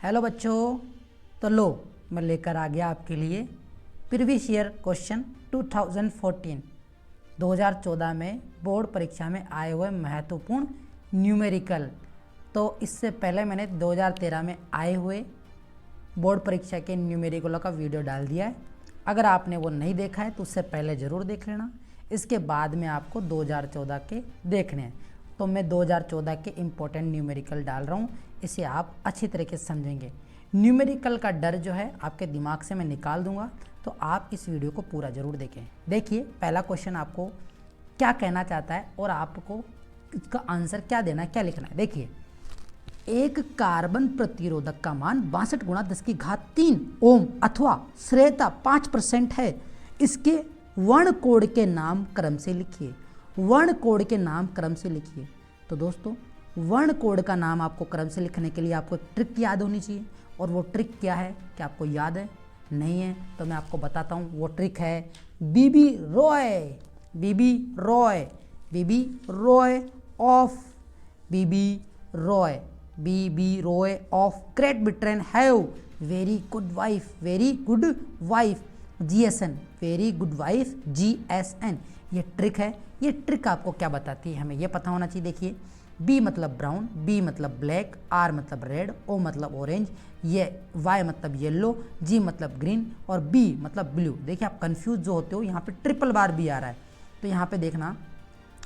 Hello बच्चों, तो लो मैं लेकर आ गया आपके लिए प्रीवियस ईयर क्वेश्चन 2014 में बोर्ड परीक्षा में आए हुए महत्वपूर्ण न्यूमेरिकल। तो इससे पहले मैंने 2013 में आए हुए बोर्ड परीक्षा के न्यूमेरिकलों का वीडियो डाल दिया है। अगर आपने वो नहीं देखा है तो उससे पहले ज़रूर देख लेना, इसके बाद में आपको 2014 के देखने हैं। तो मैं 2014 के इम्पोर्टेंट न्यूमेरिकल डाल रहा हूँ, इसे आप अच्छी तरीके से समझेंगे। न्यूमेरिकल का डर जो है आपके दिमाग से मैं निकाल दूंगा, तो आप इस वीडियो को पूरा ज़रूर देखें। देखिए, पहला क्वेश्चन आपको क्या कहना चाहता है और आपको इसका आंसर क्या देना है, क्या लिखना है। देखिए, एक कार्बन प्रतिरोधक का मान 62 गुणा 10⁻³ ओम अथवा श्रेयता 5% है। इसके वर्ण कोड के नाम क्रम से लिखिए। वर्ण कोड के नाम क्रम से लिखिए। तो दोस्तों, वर्ण कोड का नाम आपको क्रम से लिखने के लिए आपको एक ट्रिक याद होनी चाहिए, और वो ट्रिक क्या है, क्या आपको याद है? नहीं है तो मैं आपको बताता हूँ। वो ट्रिक है BB Roy. BB Roy, BB Roy of BB Roy BB Roy of Great Britain have very good wife, very good wife GSN, very good wife GSN। ये ट्रिक है। ये ट्रिक आपको क्या बताती है, हमें ये पता होना चाहिए। देखिए, B मतलब ब्राउन, B मतलब ब्लैक, R मतलब रेड, O मतलब ऑरेंज, ये Y मतलब येलो, G मतलब ग्रीन और B मतलब ब्लू। देखिए, आप कंफ्यूज जो होते हो, यहाँ पे ट्रिपल बार B आ रहा है, तो यहाँ पे देखना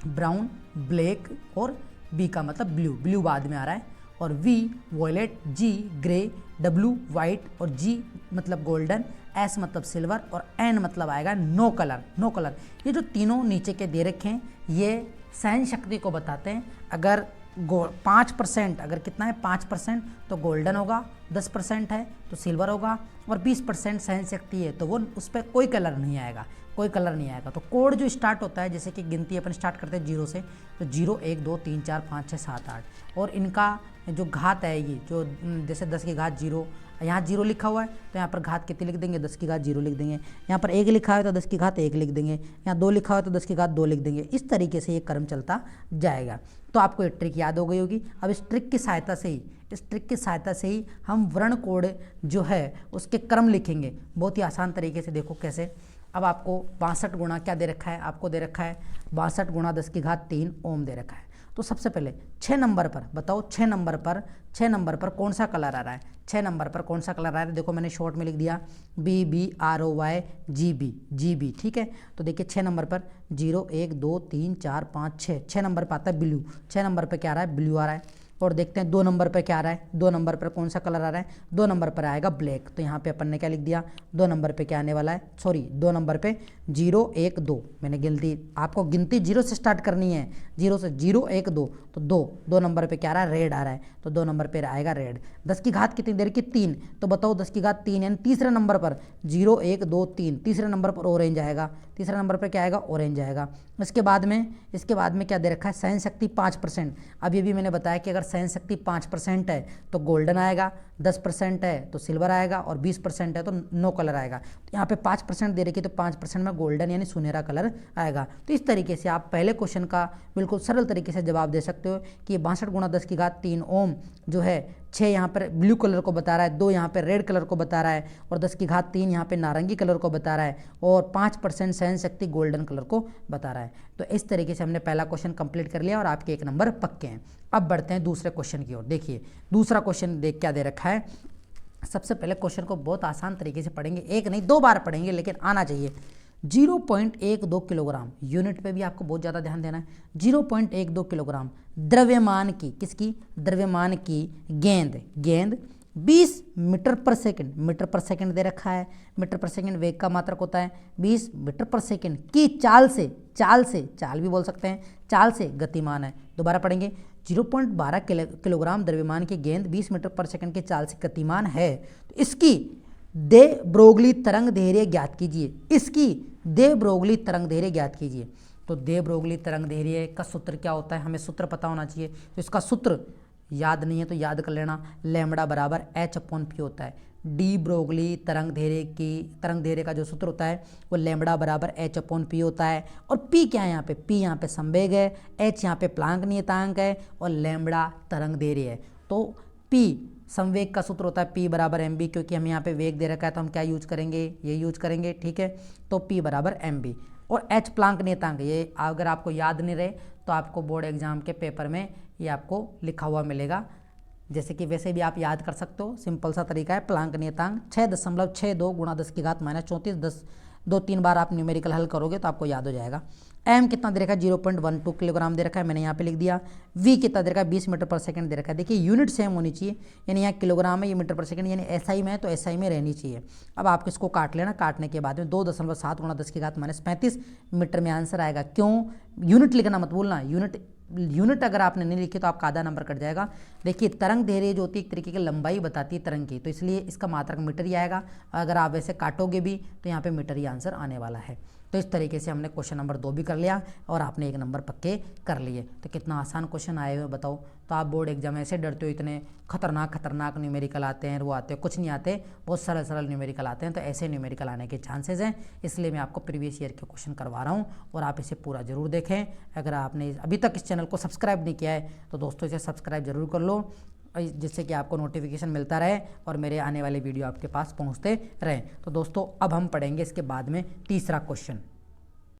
ब्राउन, ब्लैक और B का मतलब ब्लू, ब्लू बाद में आ रहा है, और V violet, G grey, W white और G मतलब गोल्डन, S मतलब सिल्वर और N मतलब आएगा नो कलर, नो कलर। ये जो तीनों नीचे के दे रखे हैं, ये सहन शक्ति को बताते हैं। अगर 5%, अगर कितना है 5%, तो गोल्डन होगा, 10% है तो सिल्वर होगा, और 20% सहन शक्ति है तो वो उस पर कोई कलर नहीं आएगा, कोई कलर नहीं आएगा। तो कोड जो स्टार्ट होता है, जैसे कि गिनती अपन स्टार्ट करते हैं 0 से, तो 0 1 2 3 4 5 6 7 8, और इनका जो घात आएगी, जो जैसे 10⁻0, यहाँ 0 लिखा हुआ है तो यहाँ पर घात कितनी लिख देंगे, 10⁻0 लिख देंगे। यहाँ पर 1 लिखा है तो 10⁻1 लिख देंगे। यहाँ 2 लिखा है तो 10⁻2 लिख देंगे। इस तरीके से ये क्रम चलता जाएगा। तो आपको ये ट्रिक याद हो गई होगी। अब इस ट्रिक की सहायता से ही, इस ट्रिक की सहायता से ही हम वर्ण कोड जो है उसके क्रम लिखेंगे, बहुत ही आसान तरीके से। देखो कैसे। अब आपको 62 गुणा क्या दे रखा है, आपको दे रखा है 62 गुणा 10⁻³ ओम दे रखा है। तो सबसे पहले 6 नंबर पर बताओ, 6 नंबर पर कौन सा कलर आ रहा है? 6 नंबर पर कौन सा कलर आ रहा है? देखो, मैंने शॉर्ट में लिख दिया BBROY GB, ठीक है। तो देखिए 6 नंबर पर 0 1 2 3 4 5 6, 6 नंबर पर आता है ब्लू। 6 नंबर पर क्या आ रहा है? ब्लू आ रहा है। और देखते हैं 2 नंबर पर क्या आ रहा है। 2 नंबर पर कौन सा कलर आ रहा है? 2 नंबर पर आएगा ब्लैक। तो यहाँ पे अपन ने क्या लिख दिया, 2 नंबर पे क्या आने वाला है, सॉरी 2 नंबर पे 0 1 2, मैंने गिनती, आपको गिनती 0 से स्टार्ट करनी है, 0 से 0 1 2, तो 2 नंबर पे क्या आ रहा है, रेड आ रहा है, तो 2 नंबर पे आएगा रेड। 10 की घात कितनी देर की? 3, तो बताओ 10 की घात 3, यानी तीसरे नंबर पर 0 1 2 3, तीसरे नंबर पर ऑरेंज आएगा। तीसरे नंबर पर क्या आएगा? ऑरेंज आएगा। इसके बाद में क्या दे रखा है? सहन शक्ति 5%। अब ये भी मैंने बताया कि अगर सहन शक्ति 5% है तो गोल्डन आएगा, 10% है तो सिल्वर आएगा, और 20% है तो नो कलर आएगा। तो यहाँ पे 5% दे रखी है, तो 5% में गोल्डन यानी सुनहरा कलर आएगा। तो इस तरीके से आप पहले क्वेश्चन का बिल्कुल सरल तरीके से जवाब दे सकते हो कि 62 गुणा 10⁻³ ओम जो है, 6 यहाँ पर ब्लू कलर को बता रहा है, 2 यहाँ पे रेड कलर को बता रहा है, और 10⁻³ यहाँ पे नारंगी कलर को बता रहा है, और 5% सहन शक्ति गोल्डन कलर को बता रहा है। तो इस तरीके से हमने पहला क्वेश्चन कंप्लीट कर लिया और आपके 1 नंबर पक्के हैं। अब बढ़ते हैं दूसरे क्वेश्चन की ओर। देखिए, दूसरा क्वेश्चन देख क्या दे रखा है। सबसे पहले क्वेश्चन को बहुत आसान तरीके से पढ़ेंगे, एक नहीं 2 बार पढ़ेंगे, लेकिन आना चाहिए। 0.12 किलोग्राम, यूनिट पे भी आपको बहुत ज़्यादा ध्यान देना है। 0.12 किलोग्राम द्रव्यमान की, किसकी? द्रव्यमान की गेंद 20 मीटर पर सेकंड, मीटर पर सेकंड दे रखा है। मीटर पर सेकंड वेग का मात्रक होता है। 20 मीटर पर सेकंड की चाल से, चाल भी बोल सकते हैं, चाल से गतिमान है। दोबारा पढ़ेंगे, 0.12 किलोग्राम द्रव्यमान की गेंद 20 मीटर पर सेकंड की चाल से गतिमान है। तो इसकी दे ब्रोगली तरंग धैर्य ज्ञात कीजिए। इसकी दे ब्रोगली तरंग धैर्य ज्ञात कीजिए। तो दे ब्रोगली तरंग धैर्य का सूत्र क्या होता है, हमें सूत्र पता होना चाहिए। तो इसका सूत्र याद नहीं है तो याद कर लेना, लैम्बडा बराबर H/P होता है। डी ब्रोगली तरंग धैर्य का जो सूत्र होता है वो लैम्बडा बराबर H/P होता है। और P क्या है यहाँ पे? P यहाँ पे संवेग है, H यहाँ पे प्लांक नियतांक है, और लैम्बडा तरंग धैर्य है। तो P संवेग का सूत्र होता है P बराबर mb, क्योंकि हमें यहाँ पे वेग दे रखा है तो हम क्या यूज करेंगे, ये यूज करेंगे, ठीक है। तो P बराबर mb। और h प्लांक नियतांक, ये अगर आपको याद नहीं रहे तो आपको बोर्ड एग्जाम के पेपर में ये आपको लिखा हुआ मिलेगा, जैसे कि वैसे भी आप याद कर सकते हो। सिंपल सा तरीका है, प्लांक नियतांक 6.62 गुणा 10 की घात -34, 10 2-3 बार आप न्यूमेरिकल हल करोगे तो आपको याद हो जाएगा। एम कितना दे रखा है, 0.12 किलोग्राम दे रखा है, मैंने यहाँ पे लिख दिया। वी कितना दे रखा है, 20 मीटर पर सेकंड दे रखा है। देखिए यूनिट सेम होनी चाहिए, यानी यहाँ किलोग्राम है, ये मीटर पर सेकंड, यानी एसआई में है तो एसआई में रहनी चाहिए। अब आपको इसको काट लेना, काटने के बाद में 2.7 गुणा 10 की घात -35 मीटर में आंसर आएगा। क्यों, यूनिट लिखना मत भूलना, यूनिट अगर आपने नहीं लिखी तो आपका आधा नंबर कट जाएगा। देखिए तरंग दैर्ध्य जो होती है एक तरीके की लंबाई बताती है तरंग की, तो इसलिए इसका मात्रक मीटर ही आएगा। अगर आप वैसे काटोगे भी तो यहाँ पे मीटर ही आंसर आने वाला है। तो इस तरीके से हमने क्वेश्चन नंबर 2 भी कर लिया और आपने 1 नंबर पक्के कर लिए। तो कितना आसान क्वेश्चन आए हुए बताओ। तो आप बोर्ड एग्जाम ऐसे डरते हो, इतने खतरनाक न्यूमेरिकल आते हैं, वो आते हैं, कुछ नहीं आते, बहुत सरल न्यूमेरिकल आते हैं। तो ऐसे न्यूमेरिकल आने के चांसेस हैं, इसलिए मैं आपको प्रीवियस ईयर के क्वेश्चन करवा रहा हूँ और आप इसे पूरा जरूर देखें। अगर आपने अभी तक इस चैनल को सब्सक्राइब नहीं किया है तो दोस्तों इसे सब्सक्राइब जरूर कर लो, जिससे कि आपको नोटिफिकेशन मिलता रहे और मेरे आने वाले वीडियो आपके पास पहुँचते रहें। तो दोस्तों अब हम पढ़ेंगे इसके बाद में तीसरा क्वेश्चन।